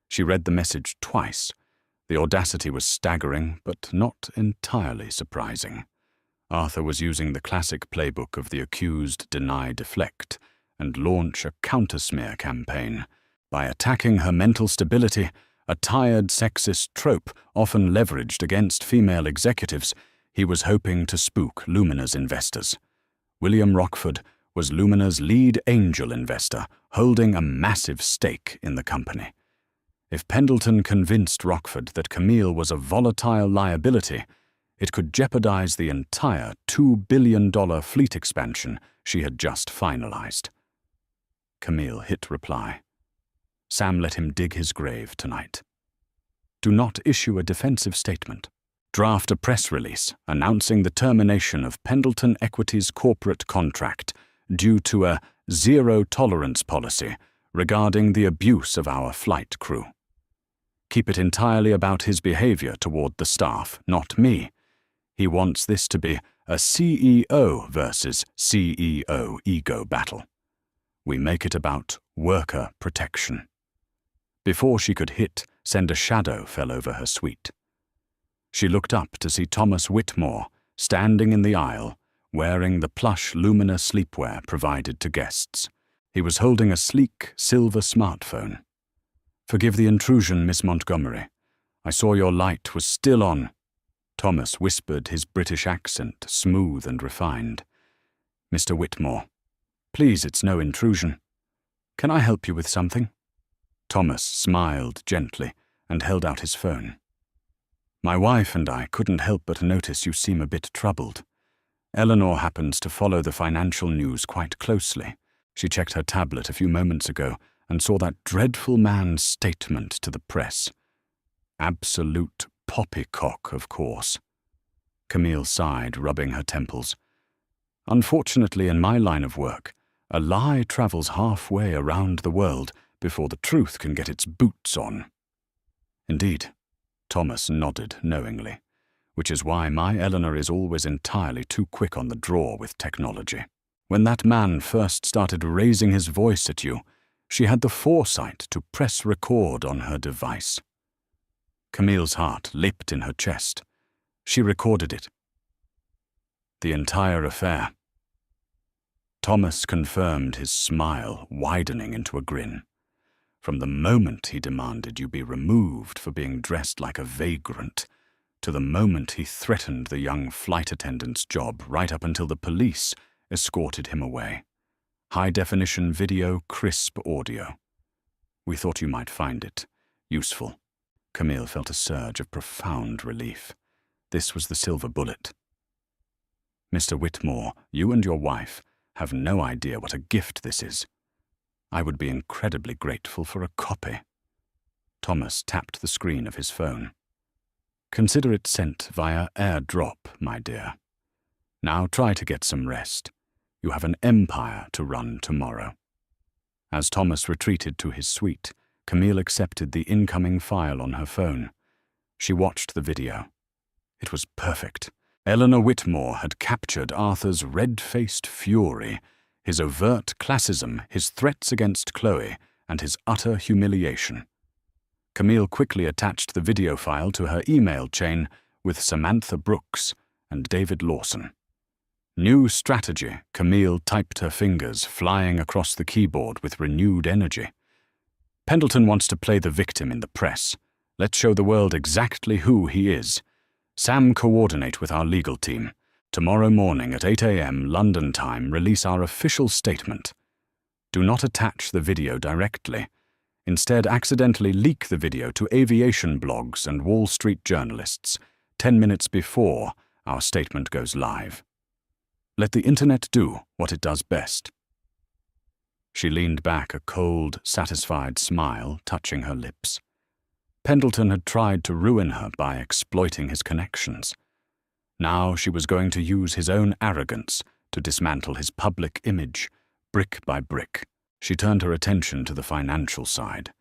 She read the message twice. The audacity was staggering, but not entirely surprising. Arthur was using the classic playbook of the accused deny deflect and launch a counter-smear campaign. By attacking her mental stability, a tired sexist trope often leveraged against female executives, he was hoping to spook Lumina's investors. William Rockford was Lumina's lead angel investor, holding a massive stake in the company. If Pendleton convinced Rockford that Camille was a volatile liability, it could jeopardize the entire $2 billion fleet expansion she had just finalized. Camille hit reply. Sam let him dig his grave tonight. Do not issue a defensive statement. Draft a press release announcing the termination of Pendleton Equity's corporate contract due to a zero-tolerance policy regarding the abuse of our flight crew. Keep it entirely about his behavior toward the staff, not me. He wants this to be a CEO versus CEO ego battle. We make it about worker protection. Before she could hit, send a shadow fell over her suite. She looked up to see Thomas Whitmore standing in the aisle, wearing the plush Lumina sleepwear provided to guests. He was holding a sleek silver smartphone. Forgive the intrusion, Miss Montgomery. I saw your light was still on. Thomas whispered, his British accent smooth and refined. Mr. Whitmore, please, it's no intrusion. Can I help you with something? Thomas smiled gently and held out his phone. My wife and I couldn't help but notice you seem a bit troubled. Eleanor happens to follow the financial news quite closely. She checked her tablet a few moments ago and saw that dreadful man's statement to the press. Absolute poppycock, of course. Camille sighed, rubbing her temples. Unfortunately, in my line of work, a lie travels halfway around the world before the truth can get its boots on. Indeed, Thomas nodded knowingly, which is why my Eleanor is always entirely too quick on the draw with technology. When that man first started raising his voice at you, she had the foresight to press record on her device. Camille's heart leaped in her chest. She recorded it. The entire affair. Thomas confirmed, his smile widening into a grin. From the moment he demanded you be removed for being dressed like a vagrant, to the moment he threatened the young flight attendant's job right up until the police escorted him away. High-definition video, crisp audio. We thought you might find it Useful. Camille felt a surge of profound relief. This was the silver bullet. Mr. Whitmore, you and your wife have no idea what a gift this is. I would be incredibly grateful for a copy. Thomas tapped the screen of his phone. Consider it sent via airdrop, my dear. Now try to get some rest. You have an empire to run tomorrow. As Thomas retreated to his suite, Camille accepted the incoming file on her phone. She watched the video. It was perfect. Eleanor Whitmore had captured Arthur's red-faced fury, his overt classism, his threats against Chloe, and his utter humiliation. Camille quickly attached the video file to her email chain with Samantha Brooks and David Lawson. New strategy, Camille typed, her fingers flying across the keyboard with renewed energy. Pendleton wants to play the victim in the press. Let's show the world exactly who he is. Sam, coordinate with our legal team. Tomorrow morning at 8 a.m. London time, release our official statement. Do not attach the video directly. Instead, accidentally leak the video to aviation blogs and Wall Street journalists 10 minutes before our statement goes live. Let the internet do what it does best. She leaned back, a cold, satisfied smile touching her lips. Pendleton had tried to ruin her by exploiting his connections. Now she was going to use his own arrogance to dismantle his public image, brick by brick. She turned her attention to the financial side.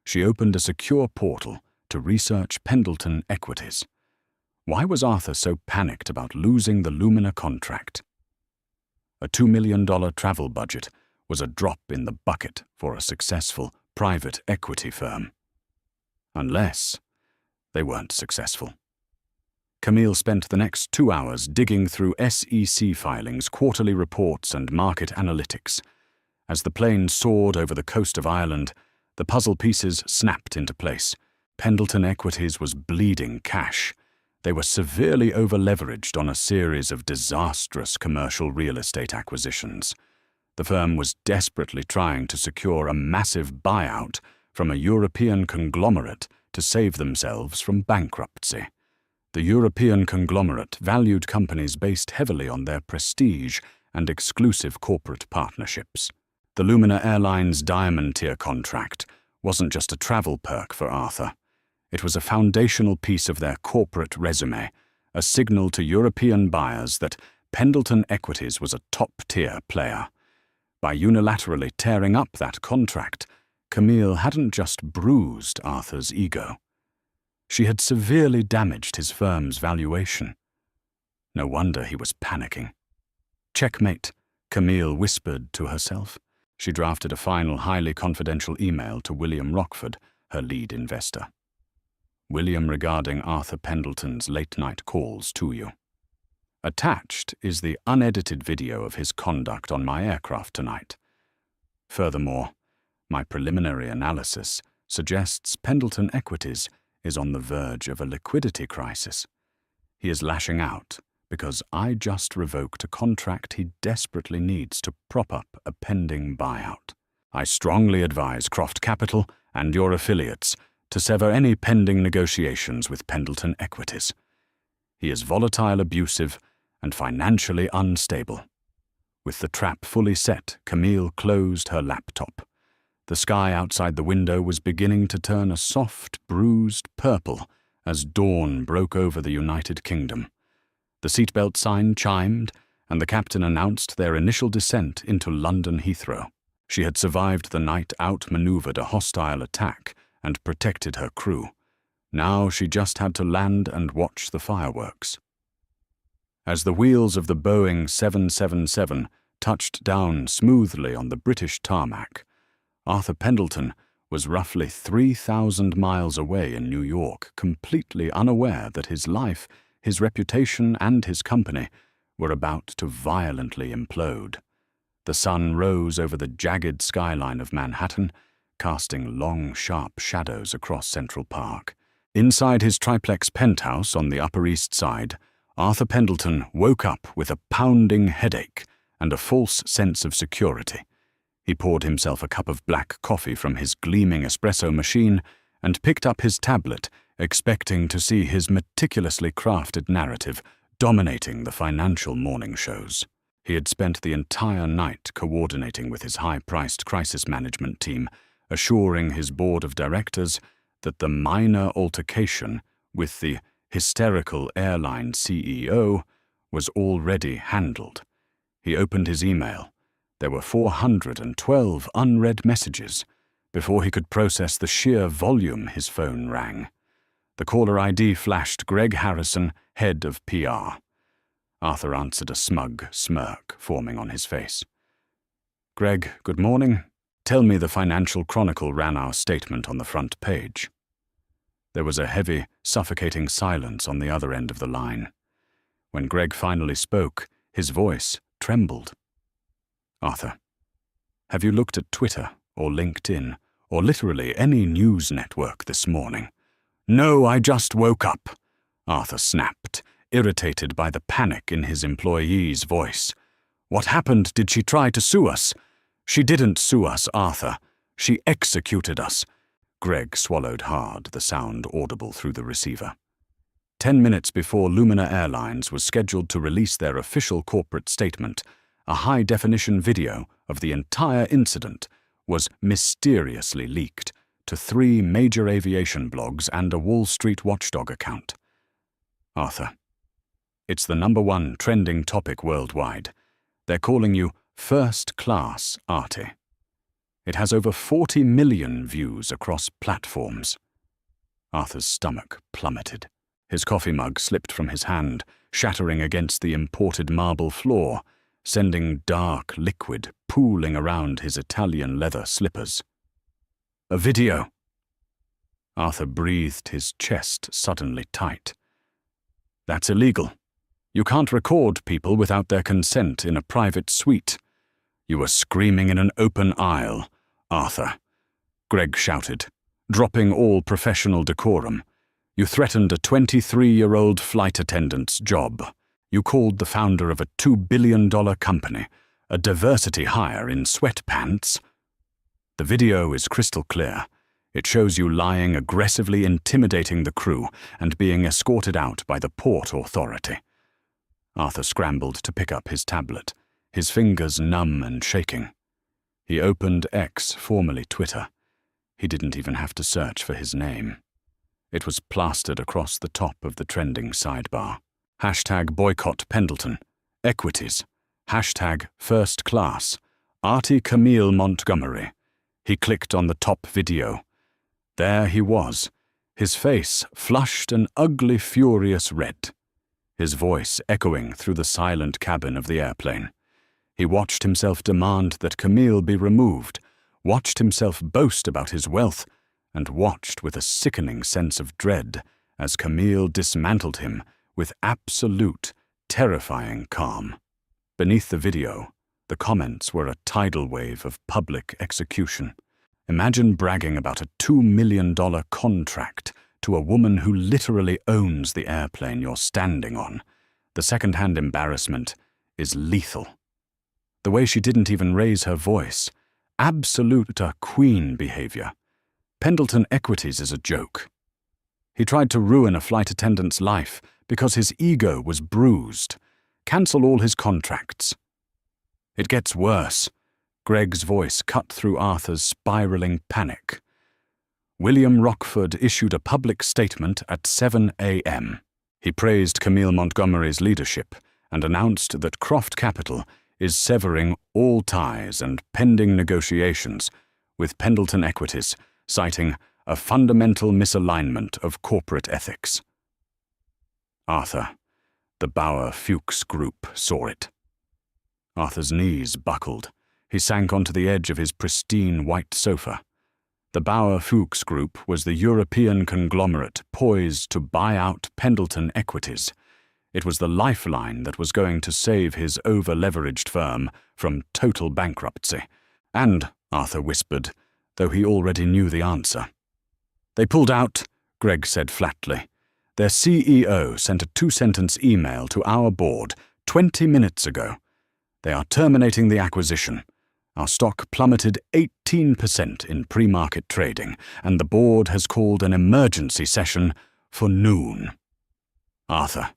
She opened a secure portal to research Pendleton equities. Why was Arthur so panicked about losing the Lumina contract? A $2 million travel budget was a drop in the bucket for a successful private equity firm. Unless they weren't successful. Camille spent the next 2 hours digging through SEC filings, quarterly reports, and market analytics. As the plane soared over the coast of Ireland, the puzzle pieces snapped into place. Pendleton Equities was bleeding cash. They were severely over-leveraged on a series of disastrous commercial real estate acquisitions. The firm was desperately trying to secure a massive buyout from a European conglomerate to save themselves from bankruptcy. The European conglomerate valued companies based heavily on their prestige and exclusive corporate partnerships. The Lumina Airlines Diamond Tier contract wasn't just a travel perk for Arthur. It was a foundational piece of their corporate resume, a signal to European buyers that Pendleton Equities was a top-tier player. By unilaterally tearing up that contract, Camille hadn't just bruised Arthur's ego. She had severely damaged his firm's valuation. No wonder he was panicking. Checkmate, Camille whispered to herself. She drafted a final, highly confidential email to William Rockford, her lead investor. William, regarding Arthur Pendleton's late-night calls to you. Attached is the unedited video of his conduct on my aircraft tonight. Furthermore, my preliminary analysis suggests Pendleton Equities is on the verge of a liquidity crisis. He is lashing out because I just revoked a contract he desperately needs to prop up a pending buyout. I strongly advise Croft Capital and your affiliates to sever any pending negotiations with Pendleton Equities. He is volatile, abusive, and financially unstable. With the trap fully set, Camille closed her laptop. The sky outside the window was beginning to turn a soft, bruised purple as dawn broke over the United Kingdom. The seatbelt sign chimed, and the captain announced their initial descent into London Heathrow. She had survived the night, outmaneuvered a hostile attack, and protected her crew. Now she just had to land and watch the fireworks. As the wheels of the Boeing 777 touched down smoothly on the British tarmac, Arthur Pendleton was roughly 3,000 miles away in New York, completely unaware that his life, his reputation, and his company were about to violently implode. The sun rose over the jagged skyline of Manhattan, casting long, sharp shadows across Central Park. Inside his triplex penthouse on the Upper East Side, Arthur Pendleton woke up with a pounding headache and a false sense of security. He poured himself a cup of black coffee from his gleaming espresso machine and picked up his tablet, expecting to see his meticulously crafted narrative dominating the financial morning shows. He had spent the entire night coordinating with his high-priced crisis management team, assuring his board of directors that the minor altercation with the hysterical airline CEO was already handled. He opened his email. There were 412 unread messages. Before he could process the sheer volume, his phone rang. The caller ID flashed Greg Harrison, head of PR. Arthur answered, a smug smirk forming on his face. "Greg, good morning. Tell me the Financial Chronicle ran our statement on the front page." There was a heavy, suffocating silence on the other end of the line. When Greg finally spoke, his voice trembled. "Arthur, have you looked at Twitter or LinkedIn or literally any news network this morning?" "No, I just woke up," Arthur snapped, irritated by the panic in his employee's voice. "What happened? Did she try to sue us?" "She didn't sue us, Arthur. She executed us." Greg swallowed hard, the sound audible through the receiver. 10 minutes before Lumina Airlines was scheduled to release their official corporate statement, a high-definition video of the entire incident was mysteriously leaked to 3 major aviation blogs and a Wall Street watchdog account. "Arthur, it's the #1 trending topic worldwide. They're calling you First Class Artie. It has over 40 million views across platforms." Arthur's stomach plummeted. His coffee mug slipped from his hand, shattering against the imported marble floor, sending dark liquid pooling around his Italian leather slippers. "A video." Arthur breathed, his chest suddenly tight. "That's illegal. You can't record people without their consent in a private suite. You were screaming in an open aisle, Arthur," Greg shouted, dropping all professional decorum. "You threatened a 23-year-old flight attendant's job. You called the founder of a $2 billion company a diversity hire in sweatpants." "The video is crystal clear. It shows you lying, aggressively intimidating the crew and being escorted out by the Port Authority." Arthur scrambled to pick up his tablet, his fingers numb and shaking. He opened X, formerly Twitter. He didn't even have to search for his name. It was plastered across the top of the trending sidebar. #boycott Pendleton. Equities. #first class. Artie Camille Montgomery. He clicked on the top video. There he was, his face flushed an ugly, furious red, his voice echoing through the silent cabin of the airplane. He watched himself demand that Camille be removed, watched himself boast about his wealth, and watched with a sickening sense of dread as Camille dismantled him with absolute, terrifying calm. Beneath the video, the comments were a tidal wave of public execution. Imagine bragging about a $2 million contract to a woman who literally owns the airplane you're standing on. The second-hand embarrassment is lethal. The way she didn't even raise her voice. Absolute queen behavior. Pendleton Equities is a joke. He tried to ruin a flight attendant's life because his ego was bruised. Cancel all his contracts. It gets worse. Greg's voice cut through Arthur's spiraling panic. William Rockford issued a public statement at 7 a.m. He praised Camille Montgomery's leadership and announced that Croft Capital is severing all ties and pending negotiations with Pendleton Equities, citing a fundamental misalignment of corporate ethics. Arthur, the Bauer-Fuchs Group, saw it. Arthur's knees buckled. He sank onto the edge of his pristine white sofa. The Bauer-Fuchs Group was the European conglomerate poised to buy out Pendleton Equities. It was the lifeline that was going to save his over-leveraged firm from total bankruptcy. And, Arthur whispered, though he already knew the answer. "They pulled out," Greg said flatly. "Their CEO sent a 2-sentence email to our board 20 minutes ago. They are terminating the acquisition. Our stock plummeted 18% in pre-market trading, and the board has called an emergency session for noon. Arthur,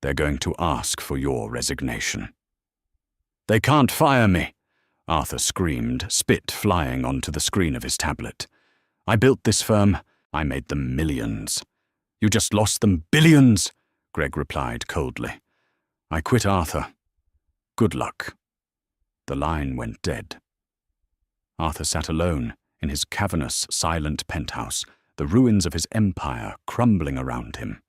they're going to ask for your resignation." "They can't fire me," Arthur screamed, spit flying onto the screen of his tablet. "I built this firm. I made them millions." "You just lost them billions," Greg replied coldly. "I quit, Arthur. Good luck." The line went dead. Arthur sat alone in his cavernous, silent penthouse, the ruins of his empire crumbling around him.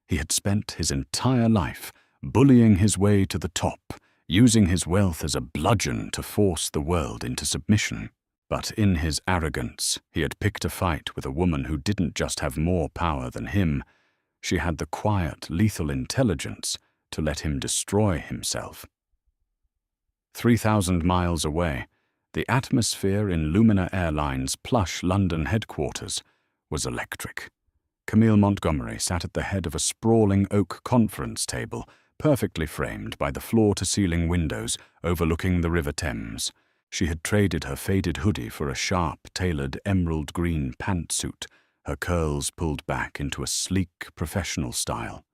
He had spent his entire life bullying his way to the top, using his wealth as a bludgeon to force the world into submission. But in his arrogance, he had picked a fight with a woman who didn't just have more power than him. She had the quiet, lethal intelligence to let him destroy himself. 3,000 miles away, the atmosphere in Lumina Airlines' plush London headquarters was electric. Camille Montgomery sat at the head of a sprawling oak conference table, perfectly framed by the floor-to-ceiling windows overlooking the River Thames. She had traded her faded hoodie for a sharp, tailored emerald-green pantsuit, her curls pulled back into a sleek, professional style.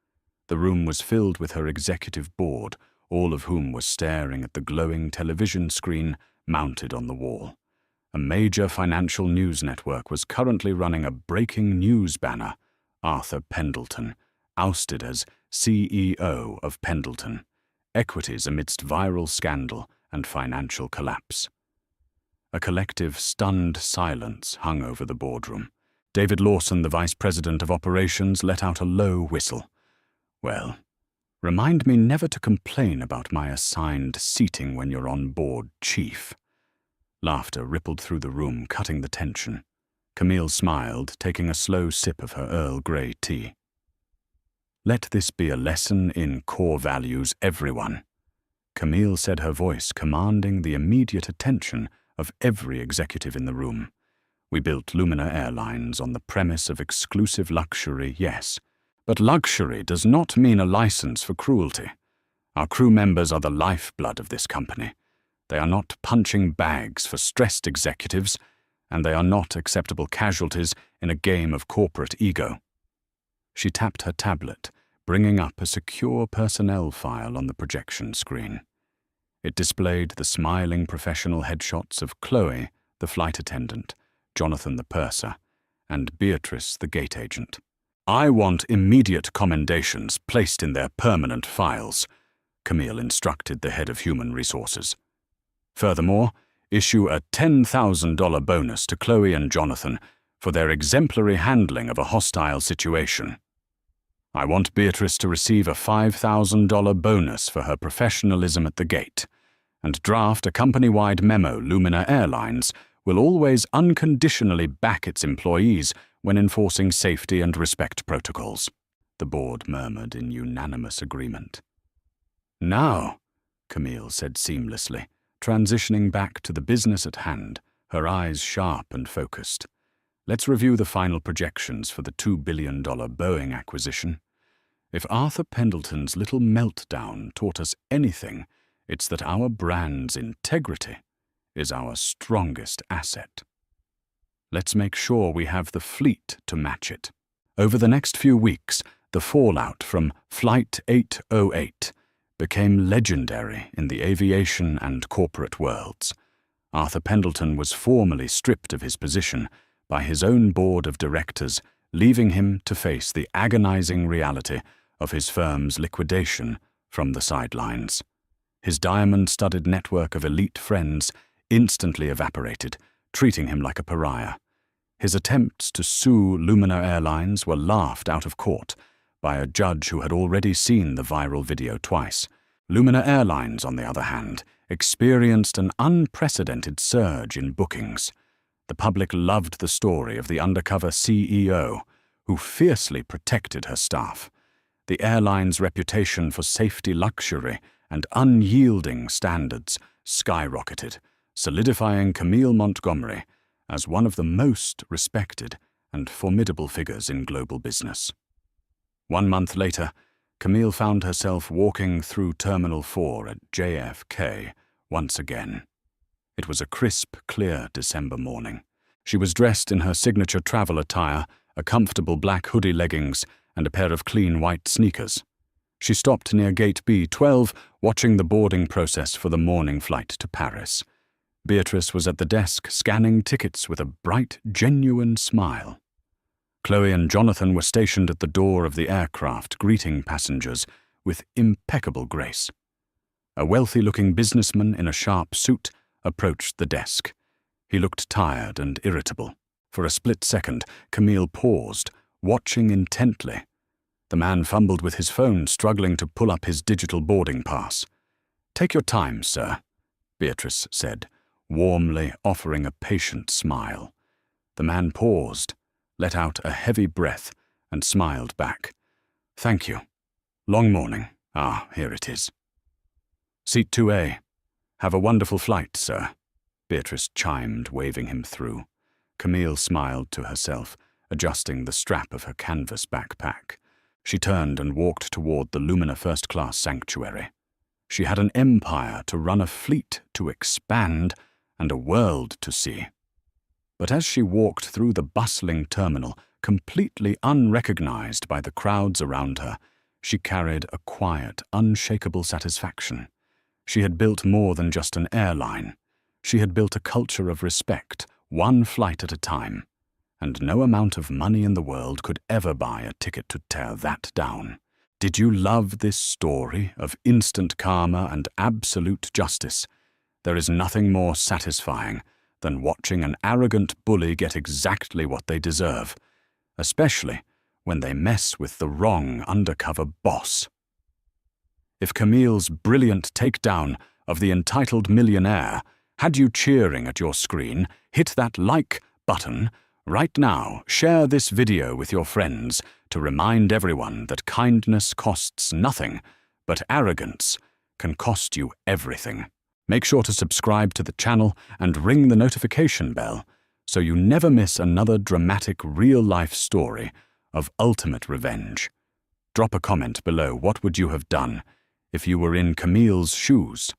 The room was filled with her executive board, all of whom were staring at the glowing television screen mounted on the wall. A major financial news network was currently running a breaking news banner: Arthur Pendleton, ousted as CEO of Pendleton, equities amidst viral scandal and financial collapse. A collective, stunned silence hung over the boardroom. David Lawson, the vice president of operations, let out a low whistle. "Well, remind me never to complain about my assigned seating when you're on board, Chief." Laughter rippled through the room, cutting the tension. Camille smiled, taking a slow sip of her Earl Grey tea. "Let this be a lesson in core values, everyone," Camille said, her voice commanding the immediate attention of every executive in the room. "We built Lumina Airlines on the premise of exclusive luxury, yes, but luxury does not mean a license for cruelty. Our crew members are the lifeblood of this company. They are not punching bags for stressed executives, and they are not acceptable casualties in a game of corporate ego." She tapped her tablet, bringing up a secure personnel file on the projection screen. It displayed the smiling professional headshots of Chloe, the flight attendant, Jonathan the purser, and Beatrice, the gate agent. "I want immediate commendations placed in their permanent files," Camille instructed the head of human resources. "Furthermore, issue a $10,000 bonus to Chloe and Jonathan for their exemplary handling of a hostile situation. I want Beatrice to receive a $5,000 bonus for her professionalism at the gate, and draft a company-wide memo. Lumina Airlines will always unconditionally back its employees when enforcing safety and respect protocols." The board murmured in unanimous agreement. "Now," Camille said seamlessly, transitioning back to the business at hand, her eyes sharp and focused. "Let's review the final projections for the $2 billion Boeing acquisition. If Arthur Pendleton's little meltdown taught us anything, it's that our brand's integrity is our strongest asset. Let's make sure we have the fleet to match it." Over the next few weeks, the fallout from Flight 808 became legendary in the aviation and corporate worlds. Arthur Pendleton was formally stripped of his position by his own board of directors, leaving him to face the agonizing reality of his firm's liquidation from the sidelines. His diamond-studded network of elite friends instantly evaporated, treating him like a pariah. His attempts to sue Lumina Airlines were laughed out of court by a judge who had already seen the viral video twice. Lumina Airlines, on the other hand, experienced an unprecedented surge in bookings. The public loved the story of the undercover CEO, who fiercely protected her staff. The airline's reputation for safety, luxury, and unyielding standards skyrocketed, solidifying Camille Montgomery as one of the most respected and formidable figures in global business. 1 month later, Camille found herself walking through Terminal 4 at JFK once again. It was a crisp, clear December morning. She was dressed in her signature travel attire, a comfortable black hoodie leggings, and a pair of clean white sneakers. She stopped near Gate B12, watching the boarding process for the morning flight to Paris. Beatrice was at the desk, scanning tickets with a bright, genuine smile. Chloe and Jonathan were stationed at the door of the aircraft, greeting passengers with impeccable grace. A wealthy-looking businessman in a sharp suit approached the desk. He looked tired and irritable. For a split second, Camille paused, watching intently. The man fumbled with his phone, struggling to pull up his digital boarding pass. "Take your time, sir," Beatrice said, warmly offering a patient smile. The man paused, let out a heavy breath, and smiled back. "Thank you. Long morning. Ah, here it is." "Seat 2A. Have a wonderful flight, sir," Beatrice chimed, waving him through. Camille smiled to herself, adjusting the strap of her canvas backpack. She turned and walked toward the Lumina first-class sanctuary. She had an empire to run, a fleet to expand, and a world to see. But as she walked through the bustling terminal, completely unrecognized by the crowds around her, she carried a quiet, unshakable satisfaction. She had built more than just an airline. She had built a culture of respect, one flight at a time. And no amount of money in the world could ever buy a ticket to tear that down. Did you love this story of instant karma and absolute justice? There is nothing more satisfying than watching an arrogant bully get exactly what they deserve, especially when they mess with the wrong undercover boss. If Camille's brilliant takedown of the entitled millionaire had you cheering at your screen, hit that like button. Right now, share this video with your friends to remind everyone that kindness costs nothing, but arrogance can cost you everything. Make sure to subscribe to the channel and ring the notification bell so you never miss another dramatic real-life story of ultimate revenge. Drop a comment below. What would you have done if you were in Camille's shoes?